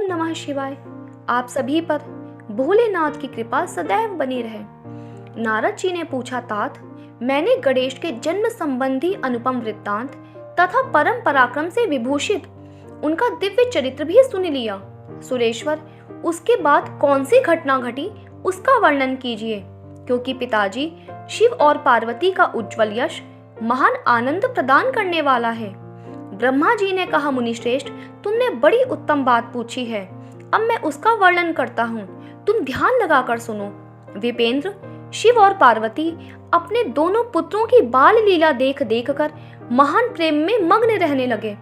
नमः शिवाय। आप सभी पर भोलेनाथ की कृपा सदैव बनी रहे। नारद जी ने पूछा, तात, मैंने गणेश के जन्म संबंधी अनुपम वृत्तांत तथा परम पराक्रम से विभूषित उनका दिव्य चरित्र भी सुन लिया। सुरेश्वर, उसके बाद कौन सी घटना घटी उसका वर्णन कीजिए, क्योंकि पिताजी शिव और पार्वती का उज्जवल यश महान आनंद प्रदान करने वाला है। ब्रह्मा जी ने कहा, मुनिश्रेष्ठ, तुमने बड़ी उत्तम बात पूछी है। अब मैं उसका वर्णन करता हूँ, तुम ध्यान लगाकर सुनो। विपेंद्र, शिव और पार्वती अपने दोनों पुत्रों की बाल लीला देख देख कर महान प्रेम में मग्न रहने लगे।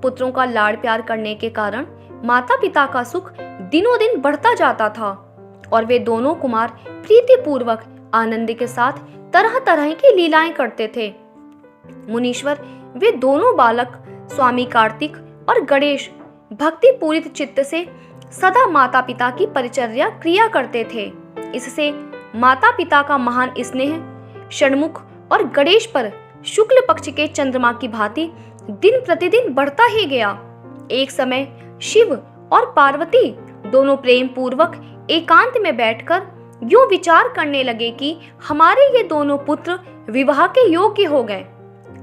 पुत्रों का लाड़ प्यार करने के कारण माता पिता का सुख दिनों दिन बढ़ता जाता था और वे दोनों कुमार प्रीतिपूर्वक आनंद के साथ तरह तरह की लीलाएं करते थे। मुनीश्वर, वे दोनों बालक स्वामी कार्तिक और गणेश भक्ति पूरित चित्त से सदा माता पिता की परिचर्या क्रिया करते थे। इससे माता पिता का महान स्नेह षणमुख और गणेश पर शुक्ल पक्ष के चंद्रमा की भांति दिन प्रतिदिन बढ़ता ही गया। एक समय शिव और पार्वती दोनों प्रेम पूर्वक एकांत में बैठकर यूं विचार करने लगे कि हमारे ये दोनों पुत्र विवाह के योग्य हो गए।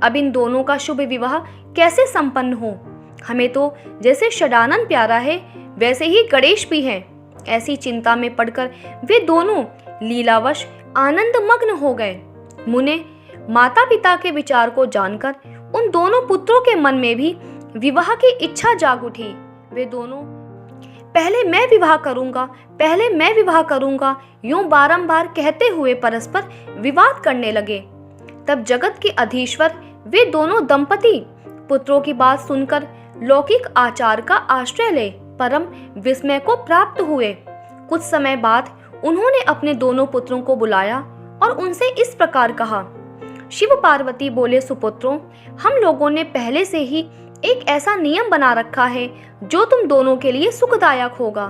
अब इन दोनों का शुभ विवाह कैसे संपन्न हो? हमें तो जैसे षडानन प्यारा है वैसे ही गणेश भी हैं। ऐसी चिंता में पड़कर वे दोनों लीलावश आनंद मग्न हो गए। मुने, माता पिता के विचार को जानकर उन दोनों पुत्रों के मन में भी विवाह की इच्छा जाग उठी। वे दोनों पहले मैं विवाह करूंगा, पहले मैं विवाह करूंगा यूं बारंबार कहते हुए परस्पर विवाद करने लगे। तब जगत के अधीश्वर वे दोनों दंपति पुत्रों की बात सुनकर लौकिक आचार का आश्रय ले परम विस्मय को प्राप्त हुए। कुछ समय बाद उन्होंने अपने दोनों पुत्रों को बुलाया और उनसे इस प्रकार कहा, शिव पार्वती बोले, सुपुत्रों, हम लोगों ने पहले से ही एक ऐसा नियम बना रखा है जो तुम दोनों के लिए सुखदायक होगा।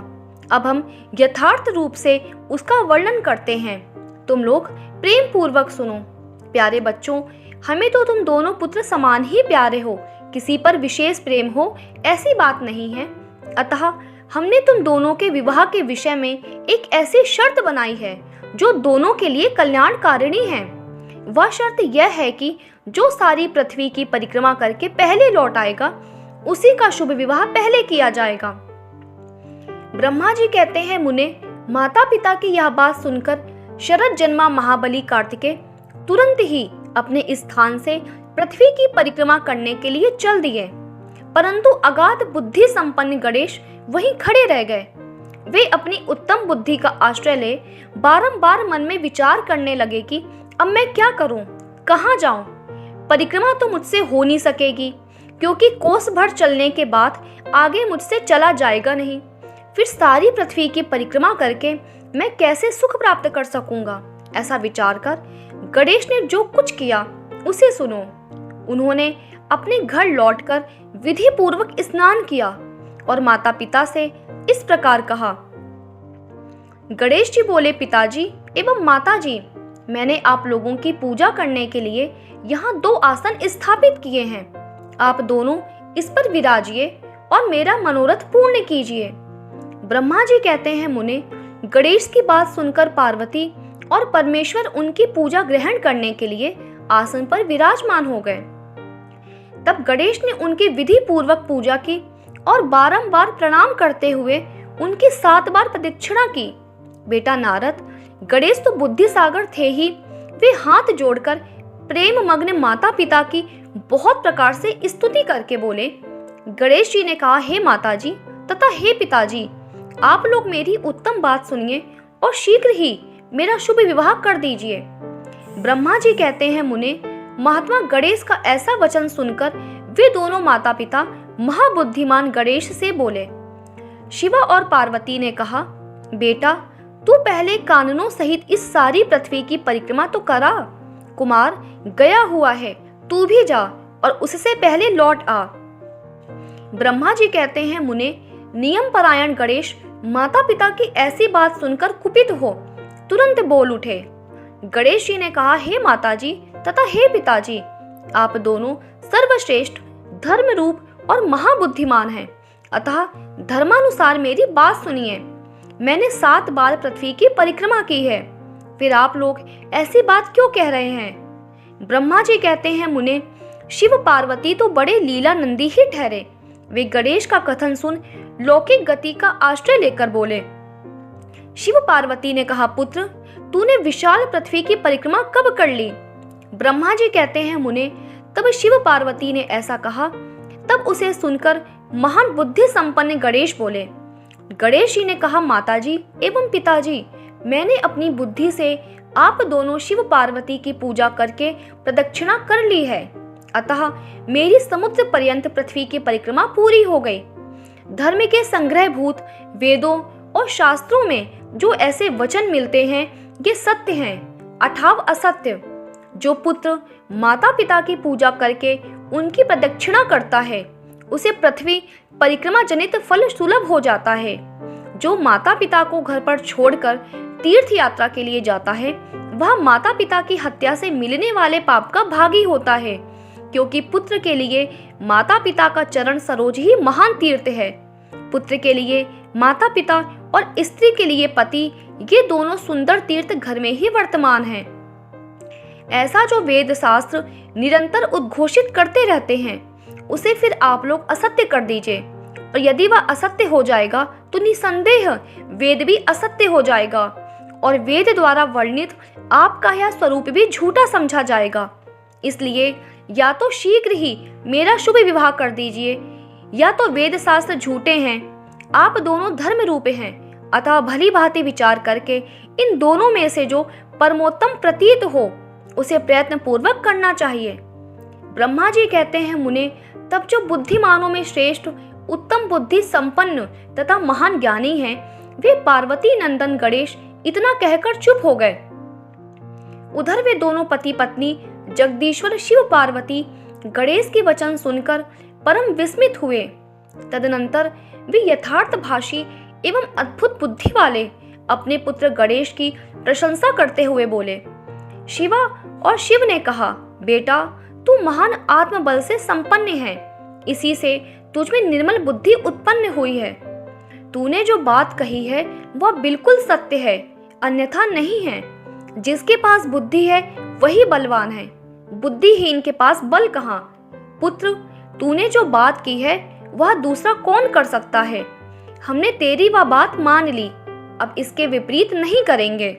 अब हम यथार्थ रूप से उसका वर्णन करते हैं, तुम लोग प्रेम पूर्वक सुनो। प्यारे बच्चों, हमें तो तुम दोनों पुत्र समान ही प्यारे हो, किसी पर विशेष प्रेम हो ऐसी बात नहीं है। अतः हमने तुम दोनों के विवाह के विषय में एक ऐसी शर्त बनाई है जो दोनों के लिए कल्याणकारिणी है। वह शर्त यह है कि जो सारी पृथ्वी की परिक्रमा करके पहले लौट आएगा उसी का शुभ विवाह पहले किया जाएगा। ब्रह्मा जी कहते हैं, मुने, माता पिता की यह बात सुनकर शरद जन्मा महाबली कार्तिकेय तुरंत ही अपने स्थान से पृथ्वी की परिक्रमा करने के लिए चल दिए, परंतु अगाध बुद्धि संपन्न गणेश वहीं खड़े रह गए। वे अपनी उत्तम बुद्धि का आश्रय ले बारंबार मन में विचार करने लगे कि अब मैं क्या करूं, कहां जाऊं? परिक्रमा तो मुझसे हो नहीं सकेगी, क्योंकि कोस भर चलने के बाद आगे मुझसे चला जाएगा नहीं। फिर सारी पृथ्वी की परिक्रमा करके मैं कैसे सुख प्राप्त कर सकूंगा? ऐसा विचार कर गणेश ने जो कुछ किया उसे सुनो। उन्होंने अपने घर लौटकर विधि पूर्वक स्नान किया और माता पिता से इस प्रकार कहा। गणेश जी बोले, पिताजी एवं माताजी, मैंने आप लोगों की पूजा करने के लिए यहाँ 2 आसन स्थापित किए हैं। आप दोनों इस पर विराजिए और मेरा मनोरथ पूर्ण कीजिए। ब्रह्मा जी कहते हैं, मुने, गणेश की बात सुनकर पार्वती और परमेश्वर उनकी पूजा ग्रहण करने के लिए आसन पर विराजमान हो गए। तब गणेश ने उनकी विधि पूर्वक पूजा की और बारंबार प्रणाम करते हुए उनकी 7 बार प्रदक्षिणा की। बेटा नारद, गणेश तो बुद्धि सागर थे ही, वे हाथ जोड़कर प्रेम मग्न माता पिता की बहुत प्रकार से स्तुति करके बोले। गणेश जी ने कहा, हे माताजी तथा हे पिताजी, आप लोग मेरी उत्तम बात सुनिए और शीघ्र ही मेरा शुभ विवाह कर दीजिए। ब्रह्मा जी कहते हैं, मुने, महात्मा गणेश का ऐसा वचन सुनकर वे दोनों माता पिता महाबुद्धिमान गणेश से बोले। शिवा और पार्वती ने कहा, बेटा, तू पहले काननों सहित इस सारी पृथ्वी की परिक्रमा तो करा। कुमार गया हुआ है, तू भी जा और उससे पहले लौट आ। ब्रह्मा जी कहते हैं, मुने, नियम परायण गणेश माता पिता की ऐसी बात सुनकर कुपित हो तुरंत बोल उठे। गणेश जी ने कहा, हे माताजी तथा हे पिताजी, आप दोनों सर्वश्रेष्ठ, धर्म रूप और महाबुद्धिमान हैं। अतः धर्मानुसार मेरी बात सुनिए। मैंने 7 बार पृथ्वी की परिक्रमा की है, फिर आप लोग ऐसी बात क्यों कह रहे हैं? ब्रह्मा जी कहते हैं, मुने, शिव पार्वती तो बड़े लीलानंदी ही ठहरे। वे गणेश का कथन सुन लौकिक गति का आश्रय लेकर बोले। शिव पार्वती ने कहा, पुत्र, तूने विशाल पृथ्वी की परिक्रमा कब कर ली? ब्रह्मा जी कहते हैं, मुने, तब शिव पार्वती ने ऐसा कहा। तब उसे सुनकर महान बुद्धि संपन्न गणेश बोले। गणेश जी ने कहा, माताजी एवं पिताजी, मैंने अपनी बुद्धि से आप दोनों शिव पार्वती की पूजा करके प्रदक्षिणा कर ली है, अतः मेरी समुद्र पर्यंत पृथ्वी की परिक्रमा पूरी हो गई। धर्म के संग्रहभूत वेदों और शास्त्रों में जो ऐसे वचन मिलते हैं, ये सत्य हैं, अथाव असत्य। जो पुत्र माता पिता की पूजा करके उनकी प्रदक्षिणा करता है, उसे पृथ्वी परिक्रमा जनित फल सुलभ हो जाता है। जो माता पिता को घर पर छोड़कर तीर्थ यात्रा के लिए जाता है, वह माता पिता की हत्या से मिलने वाले पाप का भागी होता है, क्योंकि पुत्र के लिए माता पिता का चरण सरोज ही महान तीर्थ है। पुत्र के लिए माता पिता और स्त्री के लिए पति, ये दोनों सुंदर तीर्थ घर में ही वर्तमान हैं। ऐसा जो वेद शास्त्र निरंतर उद्घोषित करते रहते हैं, उसे फिर आप लोग असत्य कर दीजिए, और यदि वह असत्य हो जाएगा तो निसंदेह वेद भी असत्य हो जाएगा, और वेद द्वारा वर्णित आपका यह स्वरूप भी झूठा समझा जाएगा। इसलिए या तो शीघ्र ही मेरा शुभ विवाह कर दीजिए, या तो वेद शास्त्र झूठे हैं, आप दोनों धर्म रूपे हैं, अतः भली भांति विचार करके इन दोनों में से जो परमोत्तम प्रतीत हो, उसे प्रयत्न पूर्वक करना चाहिए। ब्रह्मा जी कहते हैं, मुने, तब जो बुद्धिमानों में श्रेष्ठ उत्तम बुद्धि संपन्न तथा महान ज्ञानी हैं, वे पार्वती नंदन गणेश इतना कहकर चुप हो गए। उधर वे दोनों पति पत्नी जगदीश्वर शिव पार्वती गणेश के वचन सुनकर परम विस्मित हुए। तदनंतर वे यथार्थभाषी एवं अद्भुत बुद्धि वाले अपने पुत्र गणेश की प्रशंसा करते हुए बोले। शिवा और शिव ने कहा, बेटा, तू महान आत्मबल से संपन्न है, इसी से तुझमें निर्मल बुद्धि उत्पन्न हुई है। तूने जो बात कही है वह बिल्कुल सत्य है, अन्यथा नहीं है। जिसके पास बुद्धि है वही बलवान है, बुद्धिहीन के पास बल कहाँ। पुत्र, तूने जो बात की है वह दूसरा कौन कर सकता है। हमने तेरी वह बात मान ली, अब इसके विपरीत नहीं करेंगे।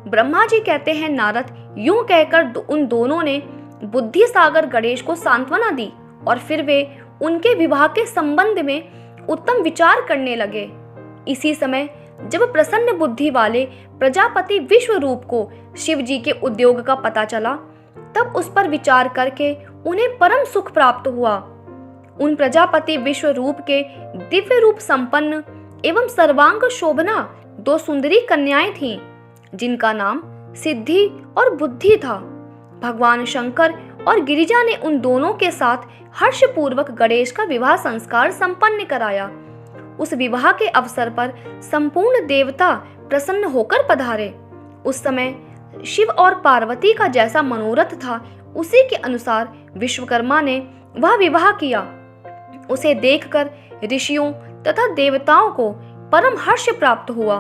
ब्रह्मा जी कहते हैं, नारद, यूं कहकर उन दोनों ने बुद्धि सागर गणेश को सांत्वना दी, और फिर वे उनके विवाह के संबंध में उत्तम विचार करने लगे। इसी समय जब प्रसन्न बुद्धि वाले प्रजापति विश्वरूप को शिव जी के उद्योग का पता चला, तब उस पर विचार करके उन्हें परम सुख प्राप्त हुआ। उन प्रजापति विश्वरूप के दिव्य रूप संपन्न एवं सर्वांग शोभना 2 सुंदरी कन्याएं थीं, जिनका नाम सिद्धि और बुद्धि था। भगवान शंकर और गिरिजा ने उन दोनों के साथ हर्षपूर्वक गणेश का विवाह संस्कार संपन्न कराया। उस विवाह के अवसर पर संपूर्ण देवता प्रसन्न होकर पधारे। उस समय शिव और पार्वती का जैसा मनोरथ था, उसी के अनुसार विश्वकर्मा ने वह विवाह किया। उसे देखकर ऋषियों तथा देवताओं को परम हर्ष प्राप्त हुआ।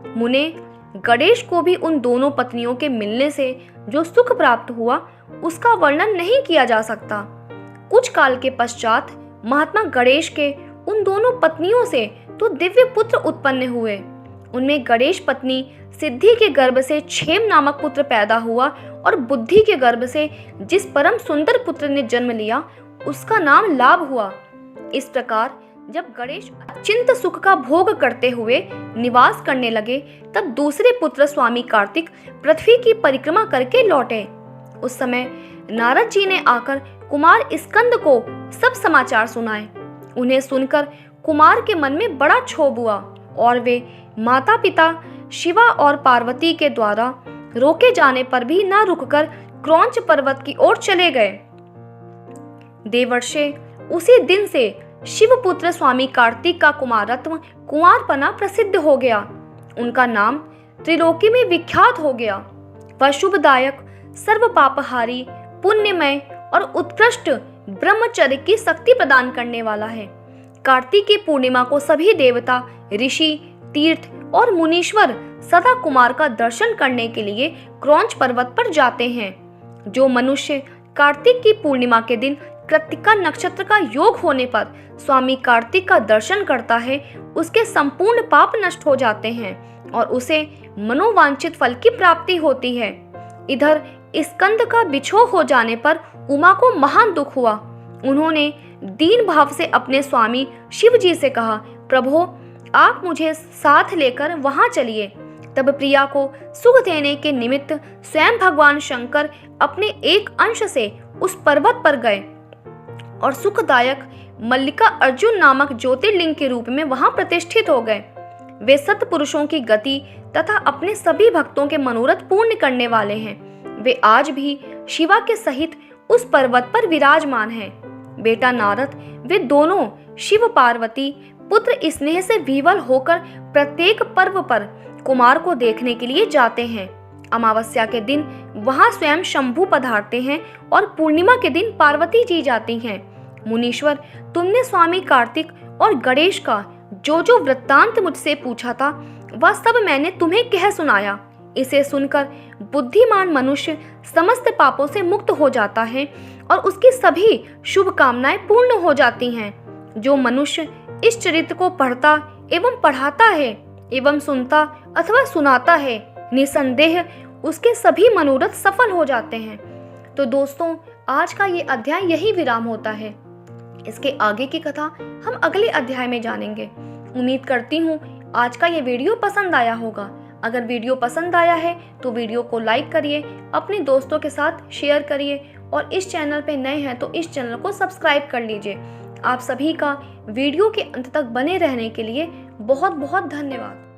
मुने, गणेश को भी उन दोनों पत्नियों के मिलने से जो सुख प्राप्त हुआ, उसका वर्णन नहीं किया जा सकता। कुछ काल के पश्चात महात्मा गणेश के उन दोनों पत्नियों से तो दिव्य पुत्र उत्पन्न हुए। उनमें गणेश पत्नी सिद्धि के गर्भ से क्षेम नामक पुत्र पैदा हुआ, और बुद्धि के गर्भ से जिस परम सुंदर पुत्र ने जन्म लिया, उसका नाम लाभ हुआ। इस प्रकार जब गणेश अचिंत सुख का भोग करते हुए निवास करने लगे, तब दूसरे पुत्र स्वामी कार्तिक पृथ्वी की परिक्रमा करके लौटे। उस समय नारद जी ने आकर कुमार स्कंद को सब समाचार सुनाए। उन्हें सुनकर कुमार के मन में बड़ा क्षोभ हुआ, और वे माता पिता शिवा और पार्वती के द्वारा रोके जाने पर भी न रुककर क्रौंच पर्वत की ओर चले गए। देवर्षे, उसी दिन से शिवपुत्र स्वामी कार्तिक का कुमारत्व कुंवारपना प्रसिद्ध हो गया। उनका नाम त्रिलोकी में विख्यात हो गया। वह शुभदायक, सर्व पापहारी, पुण्यमय और उत्कृष्ट ब्रह्मचर्य की शक्ति प्रदान करने वाला है। कार्तिक की पूर्णिमा को सभी देवता, ऋषि, तीर्थ और मुनीश्वर सदा कुमार का दर्शन करने के लिए क्रौंच पर्वत पर जाते हैं। जो मनुष्य कार्तिक की पूर्णिमा के दिन कृत्तिका नक्षत्र का योग होने पर स्वामी कार्तिक का दर्शन करता है, उसके संपूर्ण पाप नष्ट हो जाते हैं और उसे मनोवांछित फल की प्राप्ति होती है। इधर स्कंद का बिछोह हो जाने पर उमा को महान दुख हुआ। उन्होंने दीन भाव से अपने स्वामी शिव जी से कहा, प्रभु आप मुझे साथ लेकर वहां चलिए। तब प्रिया को सुख देने के निमित्त स्वयं भगवान शंकर अपने एक अंश से उस पर्वत पर गए और सुखदायक मल्लिका अर्जुन नामक ज्योतिर्लिंग के रूप में वहां प्रतिष्ठित हो गए। वे सत्पुरुषों की गति तथा अपने सभी भक्तों के मनोरथ पूर्ण करने वाले हैं। वे आज भी शिवा के सहित उस पर्वत पर विराजमान हैं। बेटा नारद, वे दोनों शिव पार्वती पुत्र स्नेह से विवल होकर प्रत्येक पर्व पर कुमार को देखने के लिए जाते हैं। अमावस्या के दिन वहां स्वयं शंभु पधारते हैं और पूर्णिमा के दिन पार्वती जी जाती हैं। मुनीश्वर, तुमने स्वामी कार्तिक और गणेश का जो जो वृत्तांत मुझसे पूछा था वह सब मैंने तुम्हें कह सुनाया। इसे सुनकर बुद्धिमान मनुष्य समस्त पापों से मुक्त हो जाता है और उसकी सभी शुभ कामनाएं पूर्ण हो जाती हैं। जो मनुष्य इस चरित्र को पढ़ता एवं पढ़ाता है एवं सुनता अथवा सुनाता है, निसंदेह उसके सभी मनोरथ सफल हो जाते हैं। तो दोस्तों, आज का ये अध्याय यही विराम होता है। इसके आगे की कथा हम अगले अध्याय में जानेंगे। उम्मीद करती हूँ आज का ये वीडियो पसंद आया होगा। अगर वीडियो पसंद आया है तो वीडियो को लाइक करिए, अपने दोस्तों के साथ शेयर करिए और इस चैनल पे नए हैं तो इस चैनल को सब्सक्राइब कर लीजिए। आप सभी का वीडियो के अंत तक बने रहने के लिए बहुत बहुत धन्यवाद।